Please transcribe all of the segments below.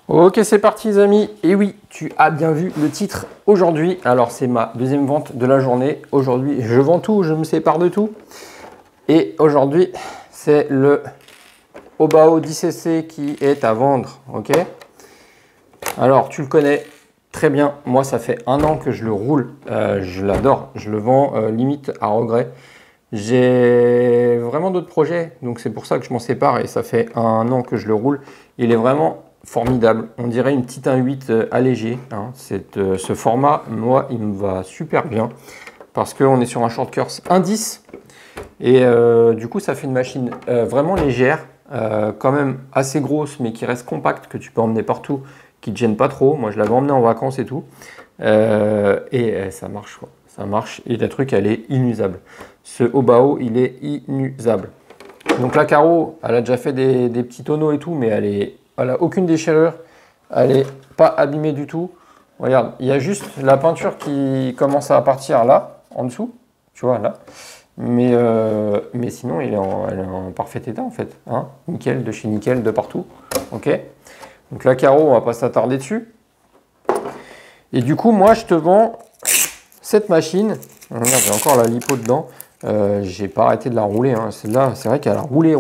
Ok, c'est parti les amis. Et oui, tu as bien vu le titre aujourd'hui. Alors c'est ma deuxième vente de la journée. Aujourd'hui, je vends tout, je me sépare de tout. Et aujourd'hui, c'est le Obao 10cc qui est à vendre. Ok. Alors tu le connais très bien. Moi, ça fait 1 an que je le roule. Je l'adore. Je le vends limite à regret. J'ai vraiment d'autres projets, donc c'est pour ça que je m'en sépare et ça fait 1 an que je le roule. Il est vraiment formidable. On dirait une petite 1.8 allégée. Hein. Ce format, moi, il me va super bien parce qu'on est sur un short course 1.10 et du coup, ça fait une machine vraiment légère, quand même assez grosse, mais qui reste compacte, que tu peux emmener partout, qui ne te gêne pas trop. Moi, je l'avais emmené en vacances et tout. Ça marche, quoi. Ça marche et la truc, elle est inusable. Ce Obao, il est inusable. Donc la carreau, elle a déjà fait des petits tonneaux et tout, mais elle a aucune déchirure. Elle n'est pas abîmée du tout. Regarde, il y a juste la peinture qui commence à partir là, en dessous. Tu vois, là. Mais sinon, elle est en parfait état en fait. Hein, nickel, de chez nickel, de partout. Ok. Donc la carreau, on va pas s'attarder dessus. Et du coup, moi, je te vends cette machine. Regarde, j'ai encore la lipo dedans. J'ai pas arrêté de la rouler. Hein. Celle-là, c'est vrai qu'elle a roulé.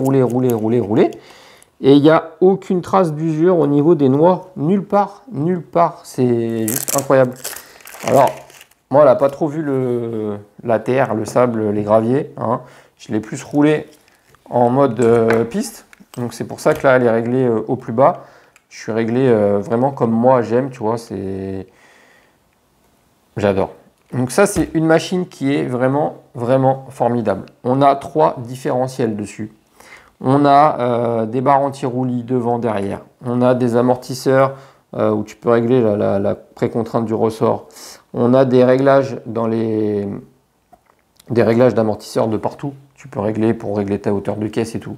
Et il n'y a aucune trace d'usure au niveau des noix. Nulle part, nulle part. C'est juste incroyable. Alors, moi, elle n'a pas trop vu la terre, le sable, les graviers. Hein. Je l'ai plus roulé en mode piste. Donc, c'est pour ça que là, elle est réglée au plus bas. Je suis réglé vraiment comme moi j'aime, tu vois. J'adore. Donc ça, c'est une machine qui est vraiment, vraiment formidable. On a 3 différentiels dessus. On a des barres anti-roulis devant, derrière. On a des amortisseurs où tu peux régler la précontrainte du ressort. On a des réglages des réglages d'amortisseurs de partout. Tu peux régler pour régler ta hauteur de caisse et tout.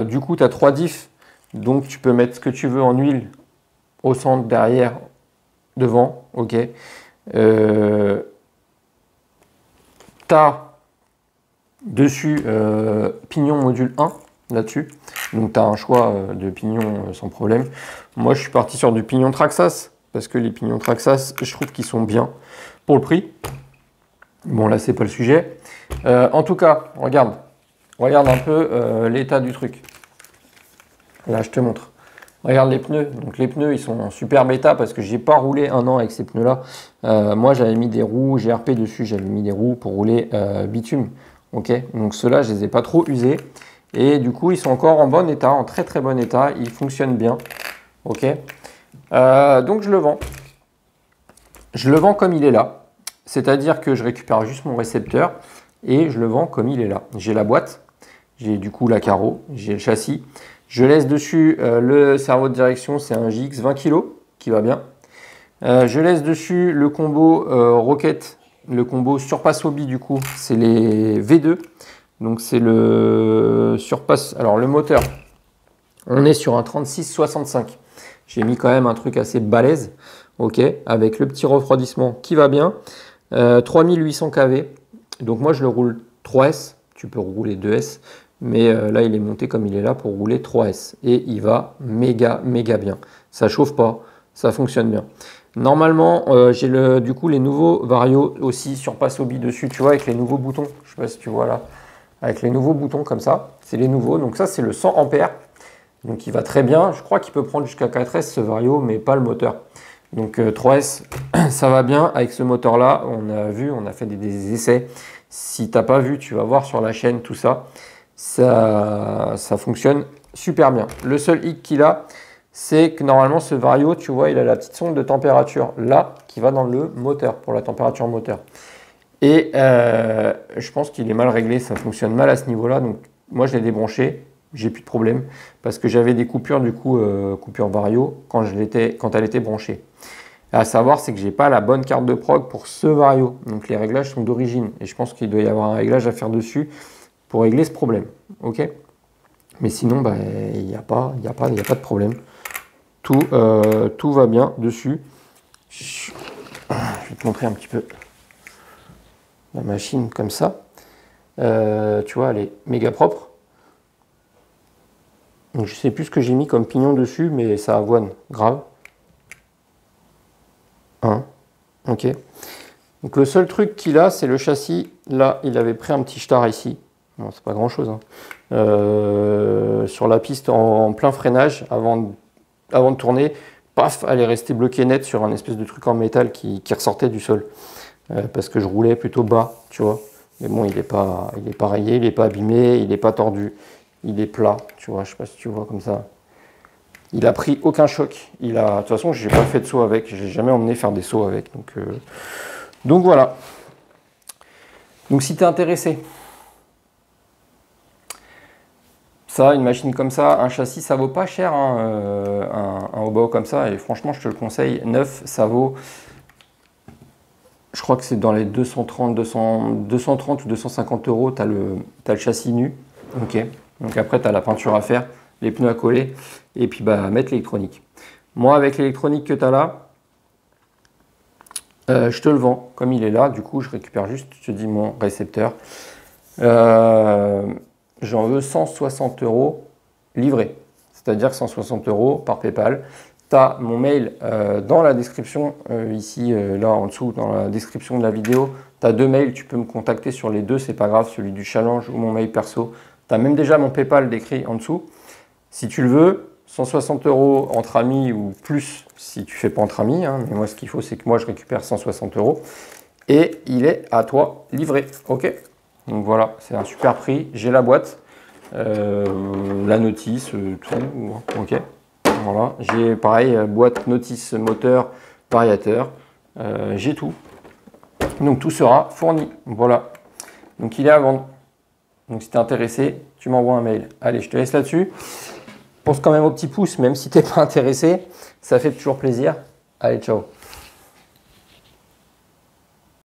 Du coup, tu as 3 diffs. Donc, tu peux mettre ce que tu veux en huile au centre, derrière, devant. Ok. T'as dessus pignon module 1 là-dessus. Donc tu as un choix de pignon sans problème. Moi je suis parti sur du pignon Traxxas parce que les pignons Traxxas, je trouve qu'ils sont bien pour le prix. Bon là c'est pas le sujet. En tout cas, regarde un peu l'état du truc. Là je te montre. Regarde les pneus. Donc les pneus ils sont en super bêta parce que j'ai pas roulé 1 an avec ces pneus là. Moi j'avais mis des roues GRP dessus, j'avais mis des roues pour rouler bitume. Ok, donc ceux-là je les ai pas trop usés et du coup ils sont encore en bon état, en très très bon état, ils fonctionnent bien. Ok, donc je le vends. Je le vends comme il est là, c'est-à-dire que je récupère juste mon récepteur et je le vends comme il est là. J'ai la boîte, j'ai du coup la carreau, j'ai le châssis. Je laisse dessus le cerveau de direction, c'est un JX 20 kg qui va bien. Je laisse dessus le combo Rocket, le combo Surpass Hobby du coup, c'est les V2. Donc c'est le Surpass, alors le moteur, on est sur un 36-65. J'ai mis quand même un truc assez balèze, ok, avec le petit refroidissement qui va bien. 3800 kV, donc moi je le roule 3S, tu peux rouler 2S. Mais là, il est monté comme il est là pour rouler 3S. Et il va méga, méga bien. Ça chauffe pas, ça fonctionne bien. Normalement, j'ai du coup les nouveaux Vario aussi sur Passobi dessus, tu vois, avec les nouveaux boutons. Je sais pas si tu vois là. Avec les nouveaux boutons comme ça. C'est les nouveaux. Donc ça, c'est le 100 ampères. Donc il va très bien. Je crois qu'il peut prendre jusqu'à 4S ce Vario, mais pas le moteur. Donc 3S, ça va bien. Avec ce moteur-là, on a vu, on a fait des essais. Si tu n'as pas vu, tu vas voir sur la chaîne tout ça. Ça fonctionne super bien. Le seul hic qu'il a, c'est que normalement ce Vario, tu vois, il a la petite sonde de température là qui va dans le moteur pour la température moteur. Et je pense qu'il est mal réglé, ça fonctionne mal à ce niveau-là. Donc moi je l'ai débranché, j'ai plus de problème parce que j'avais des coupures du coup, coupures Vario quand elle était branchée. À savoir, c'est que j'ai pas la bonne carte de prog pour ce Vario. Donc les réglages sont d'origine et je pense qu'il doit y avoir un réglage à faire dessus pour régler ce problème. Ok. Mais sinon, bah, il n'y a pas de problème. Tout va bien dessus. Je vais te montrer un petit peu la machine comme ça. Tu vois, elle est méga propre. Donc, je sais plus ce que j'ai mis comme pignon dessus, mais ça avoine grave. Ok. Donc le seul truc qu'il a, c'est le châssis. Là, il avait pris un petit star ici. Bon, c'est pas grand chose. Hein. Sur la piste en plein freinage, avant de tourner, paf, elle est restée bloquée net sur un espèce de truc en métal qui ressortait du sol. Parce que je roulais plutôt bas, tu vois. Mais bon, il est pas rayé, il n'est pas abîmé, il n'est pas tordu. Il est plat, tu vois. Je sais pas si tu vois comme ça. Il a pris aucun choc. De toute façon, j'ai pas fait de saut avec. J'ai jamais emmené faire des sauts avec. Donc voilà. Donc si tu es intéressé, ça, une machine comme ça, un châssis, ça vaut pas cher, hein, un Hobo comme ça. Et franchement, je te le conseille. Neuf, ça vaut, je crois que c'est dans les 230 ou 250 euros. Tu as le châssis nu. Ok. Donc après, tu as la peinture à faire, les pneus à coller, et puis bah, mettre l'électronique. Moi, avec l'électronique que tu as là, je te le vends comme il est là. Du coup, je récupère juste, je te dis, mon récepteur. J'en veux 160 euros livré. C'est-à-dire 160 euros par PayPal. Tu as mon mail dans la description, ici, là en dessous, dans la description de la vidéo. Tu as deux mails, tu peux me contacter sur les deux, c'est pas grave, celui du challenge ou mon mail perso. Tu as même déjà mon PayPal décrit en dessous. Si tu le veux, 160 euros entre amis ou plus si tu fais pas entre amis. Hein, mais moi, ce qu'il faut, c'est que moi, je récupère 160 euros. Et il est à toi livré. Ok. Donc voilà, c'est un super prix. J'ai la boîte, la notice, tout. Ok. Voilà. J'ai pareil, boîte, notice, moteur, variateur. J'ai tout. Donc tout sera fourni. Voilà. Donc il est à vendre. Donc si tu es intéressé, tu m'envoies un mail. Allez, je te laisse là-dessus. Pense quand même au petit pouce, même si tu n'es pas intéressé. Ça fait toujours plaisir. Allez, ciao.